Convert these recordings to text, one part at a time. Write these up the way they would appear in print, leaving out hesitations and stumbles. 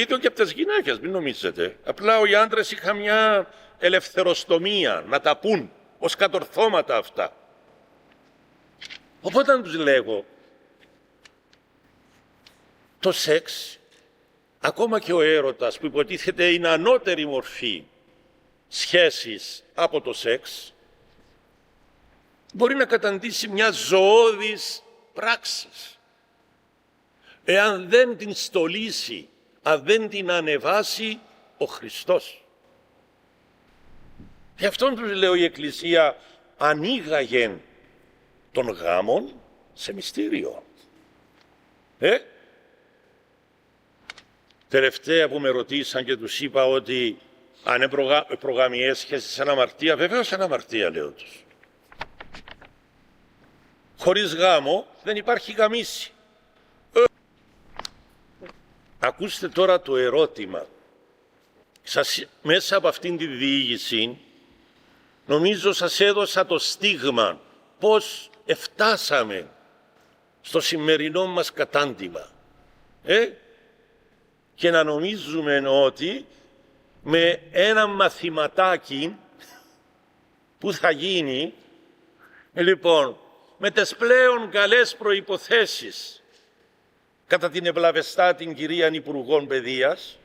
ίδιο και από τις γυναίκες, μην νομίζετε. Απλά οι άντρες είχαν μια ελευθεροστομία να τα πούν ως κατορθώματα αυτά. Οπότε να τους λέγω, το σεξ, ακόμα και ο έρωτας που υποτίθεται είναι ανώτερη μορφή σχέσης από το σεξ, μπορεί να καταντήσει μια ζωώδης πράξη. Εάν δεν την στολίσει, αν δεν την ανεβάσει ο Χριστός. Γι' αυτόν τους λέω η Εκκλησία ανοίγαγε των γάμων σε μυστήριο. Τελευταία που με ρωτήσαν και τους είπα ότι αν είναι προγαμιές σχέσεις σαν αμαρτία, βεβαίως σαν αμαρτία λέω τους. Χωρίς γάμο δεν υπάρχει γαμίση. Ακούστε τώρα το ερώτημα. Μέσα από αυτήν τη διήγηση νομίζω σας έδωσα το στίγμα πώς εφτάσαμε στο σημερινό μας κατάντημα. Και να νομίζουμε ότι με ένα μαθηματάκι που θα γίνει, λοιπόν, με τις πλέον καλές προϋποθέσεις κατά την ευλαβεστά την κυρία Υπουργών Παιδείας,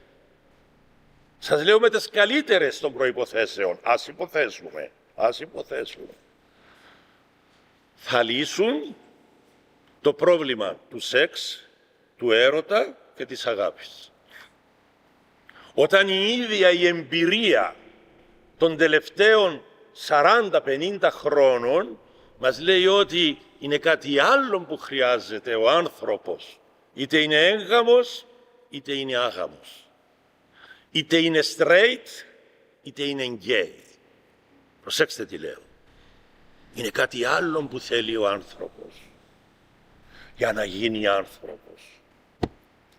σας λέω με τις καλύτερες των προϋποθέσεων, ας υποθέσουμε, θα λύσουν το πρόβλημα του σεξ, του έρωτα και της αγάπης. Όταν η ίδια η εμπειρία των τελευταίων 40-50 χρόνων μας λέει ότι είναι κάτι άλλο που χρειάζεται ο άνθρωπος, είτε είναι έγγαμος είτε είναι άγαμος, είτε είναι straight είτε είναι gay. Προσέξτε τι λέω. Είναι κάτι άλλο που θέλει ο άνθρωπος για να γίνει άνθρωπος.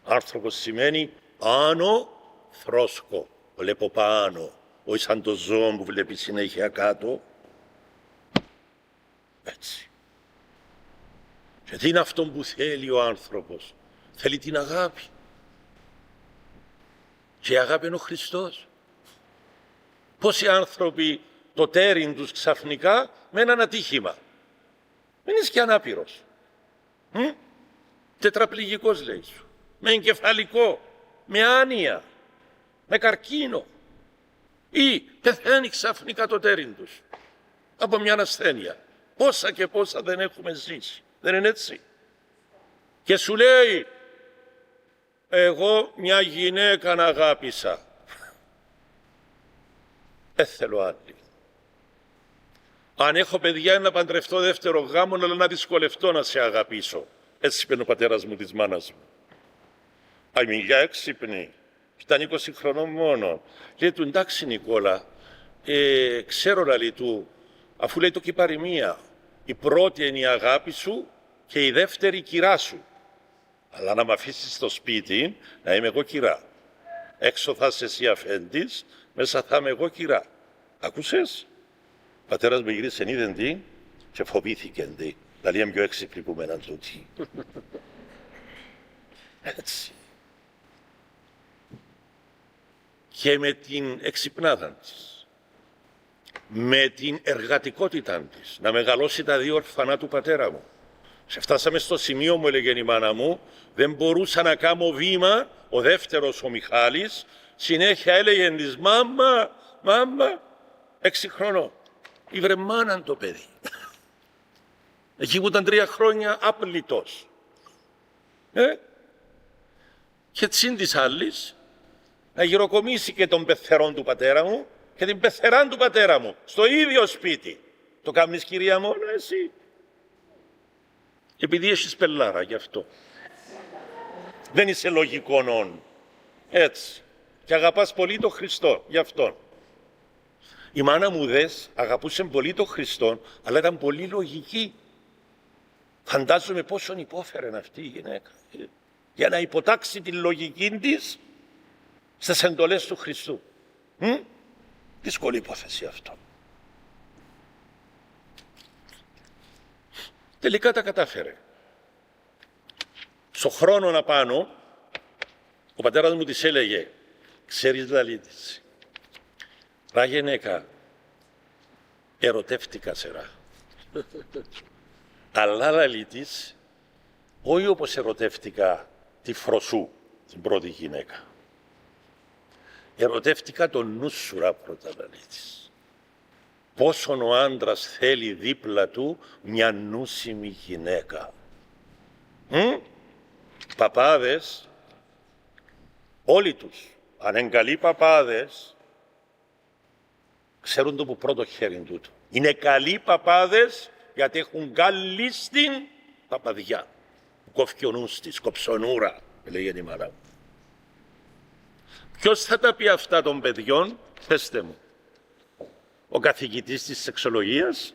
Άνθρωπος σημαίνει άνω θρόσκο, βλέπω πάνω, όχι σαν το ζώο που βλέπει συνέχεια κάτω. Έτσι. Και τι είναι αυτό που θέλει ο άνθρωπος? Θέλει την αγάπη. Και η αγάπη είναι ο Χριστός. Πόσοι άνθρωποι το τέριν τους ξαφνικά με έναν ατύχημα. Μην είσαι και ανάπηρος. Τετραπληγικός λέει σου. Με εγκεφαλικό, με άνοια, με καρκίνο. Ή πεθαίνει ξαφνικά το τέριν τους από μια ασθένεια. Πόσα και πόσα δεν έχουμε ζήσει. Δεν είναι έτσι? Και σου λέει, εγώ μια γυναίκα να αγάπησα. Θέλω άλλη. Αν έχω παιδιά να παντρευτώ δεύτερο γάμο, αλλά να δυσκολευτώ να σε αγαπήσω. Έτσι είπε ο πατέρας μου της μάνας μου. Αμιλιά έξυπνη. Ήταν 20 χρονών μόνο. Λέει του, εντάξει Νικόλα, ξέρω λαλή του, αφού λέει το κυπαριμία, η πρώτη είναι η αγάπη σου και η δεύτερη η κυρά σου. Αλλά να με αφήσεις στο σπίτι, να είμαι εγώ κυρά. Έξω θα είσαι εσύ αφέντης, μέσα θα είμαι εγώ κυρά. Ακούσες? Ο πατέρας μου γύρισε είδεν τι και φοβήθηκε τι. Δηλαδή είναι πιο έξυπνη που με έναν τούτη. Έτσι. Και με την εξυπνάδα της, με την εργατικότητα της, να μεγαλώσει τα δύο ορφανά του πατέρα μου. Σε φτάσαμε στο σημείο, μου έλεγε η μάνα μου, δεν μπορούσα να κάνω βήμα, ο δεύτερος ο Μιχάλης, συνέχεια έλεγε της μάμα, 6 χρονών. Ήβρε μάναν το παιδί. Εκεί που ήταν 3 χρόνια άπλητος. Και τσιν της άλλης, να γυροκομίσει και τον πεθερόν του πατέρα μου και την πεθεράν του πατέρα μου, στο ίδιο σπίτι. Το κάνεις κυρία μόνο εσύ? Επειδή έχεις πελάρα γι' αυτό. Δεν είσαι λογικόν. Έτσι. Και αγαπάς πολύ τον Χριστό γι' αυτό. Η μάνα μου δες αγαπούσε πολύ τον Χριστό, αλλά ήταν πολύ λογική. Φαντάζομαι πόσον υπόφερε αυτή η γυναίκα για να υποτάξει τη λογική της στις εντολές του Χριστού. Δύσκολη υπόθεση αυτό. Τελικά τα κατάφερε. Στο χρόνο απάνω Ο πατέρας μου της έλεγε, ξέρεις λαλή της, «Ρα γενέκα, ερωτεύτηκα σειρά». Αλλά λαλή της, όχι όπως ερωτεύτηκα τη Φροσού, την πρώτη γυναίκα. Ερωτεύτηκα τον νου σου πρώτα λαλή της. Πόσον ο άντρας θέλει δίπλα του μια νούσιμη γυναίκα. Παπάδες, όλοι τους, αν είναι καλοί παπάδες, ξέρουν το που πρώτο χέρι τούτο. Είναι καλοί παπάδες γιατί έχουν καλή στην παπαδιά. Κόφει ο νους της, κοψονούρα, λέγεται η μάνα μου. Ποιος θα τα πει αυτά των παιδιών, πέστε μου. Ο καθηγητής της σεξολογίας,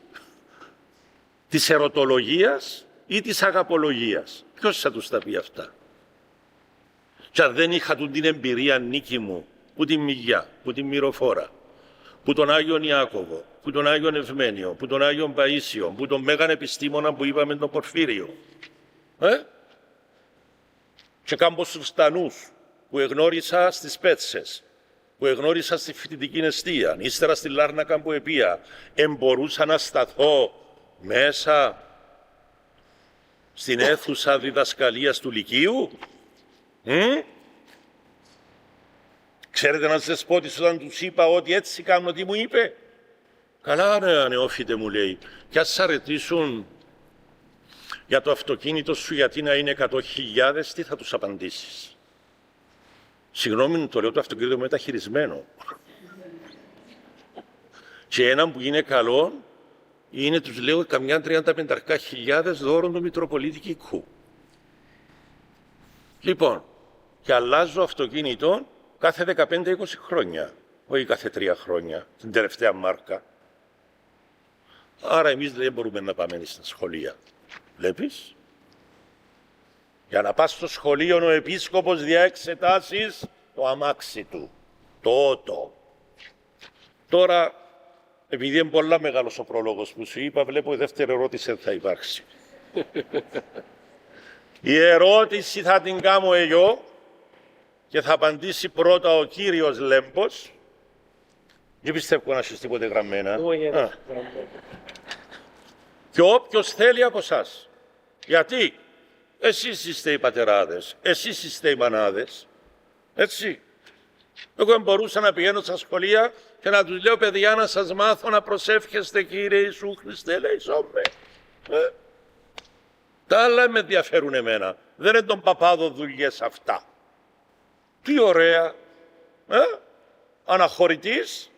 της ερωτολογίας ή της αγαπολογίας. Ποιος θα τους τα πει αυτά. Και αν δεν είχα την εμπειρία νίκη μου, που την Μυγιά, που την Μυροφόρα, που τον Άγιον Ιάκωβο, που τον Άγιον Ευμένιο, που τον Άγιον Παΐσιο, που τον Μέγαν Επιστήμονα που είπαμε τον Πορφύριο. Και κάμπος στανούς που εγνώρισα στις Πέτσες, που εγνώρισα στη φοιτητική εστία, ύστερα στη Λάρνακα που επία, εμπορούσα να σταθώ μέσα στην αίθουσα διδασκαλίας του Λυκείου. Ξέρετε ένας δεσπότης όταν τους είπα ότι έτσι κάνω τι μου είπε. Καλά ρε νεόφιτε μου λέει, κι ας σ' αρετήσουν για το αυτοκίνητο σου γιατί να είναι 100.000, τι θα τους απαντήσεις. Συγγνώμη, το λέω το αυτοκίνητο μεταχειρισμένο. Και έναν που είναι καλό, είναι, τους λέω, καμιά 35.000 δώρων του Μητροπολίτη Κικού. Λοιπόν, και αλλάζω αυτοκίνητο κάθε 15-20 χρόνια, όχι κάθε 3 χρόνια, την τελευταία μάρκα. Άρα εμείς δεν μπορούμε να πάμε στα σχολεία. Βλέπεις. Για να πας στο σχολείο ο επίσκοπος διαεξετάσεις το αμάξι του, το ότο. Τώρα, επειδή είναι πολλά μεγάλος ο πρόλογος που σου είπα, βλέπω η δεύτερη ερώτηση δεν θα υπάρξει. Η ερώτηση θα την κάνω εγώ και θα απαντήσει πρώτα ο κύριος Λέμπος. Δεν πιστεύω να έχεις τίποτε γραμμένα. Και όποιος θέλει από εσάς. Γιατί εσείς είστε οι πατεράδες, εσείς είστε οι μανάδες. Έτσι. Εγώ μπορούσα να πηγαίνω στα σχολεία και να τους λέω, παιδιά, να σας μάθω να προσεύχεστε Κύριε Ιησού Χριστέ, λέει σώμε. Τα άλλα με ενδιαφέρουν εμένα. Δεν είναι των παπάδων δουλειές αυτά. Τι ωραία. Αναχωρητής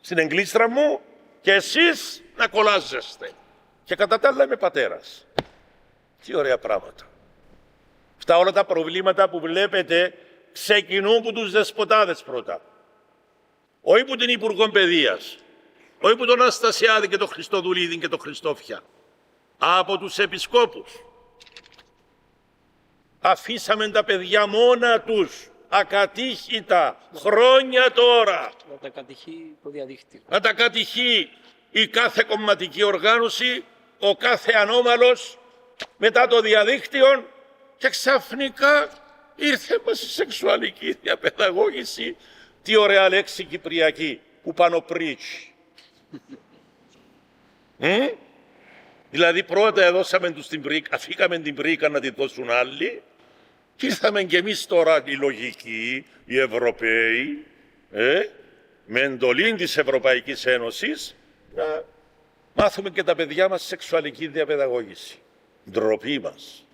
στην εγκλήστρα μου και εσείς να κολλάζεστε. Και κατά τα άλλα είμαι πατέρας. Τι ωραία πράγματα. Αυτά όλα τα προβλήματα που βλέπετε ξεκινούν από τους δεσποτάδες πρώτα. Όχι από την Υπουργό Παιδείας, όχι από τον Αναστασιάδη και τον Χριστοδουλίδη και τον Χριστόφια. Από τους επισκόπους. Αφήσαμε τα παιδιά μόνα τους, ακατήχητα, χρόνια τώρα. Να τα κατηχεί το διαδίκτυο. Να τα κατηχεί η κάθε κομματική οργάνωση, ο κάθε ανώμαλος, μετά το διαδίκτυο και ξαφνικά ήρθε μας η σεξουαλική διαπαιδαγώγηση. Τι ωραία λέξη κυπριακή, που πάνω πρίτσι. Δηλαδή πρώτα έδωσαμε τους την πρίκα, αφήκαμε την πρίκα να τη δώσουν άλλοι και ήρθαμε κι εμείς τώρα οι λογικοί, οι Ευρωπαίοι, με εντολή της Ευρωπαϊκής Ένωσης, να μάθουμε και τα παιδιά μας σεξουαλική διαπαιδαγώγηση. Ντροπή μας.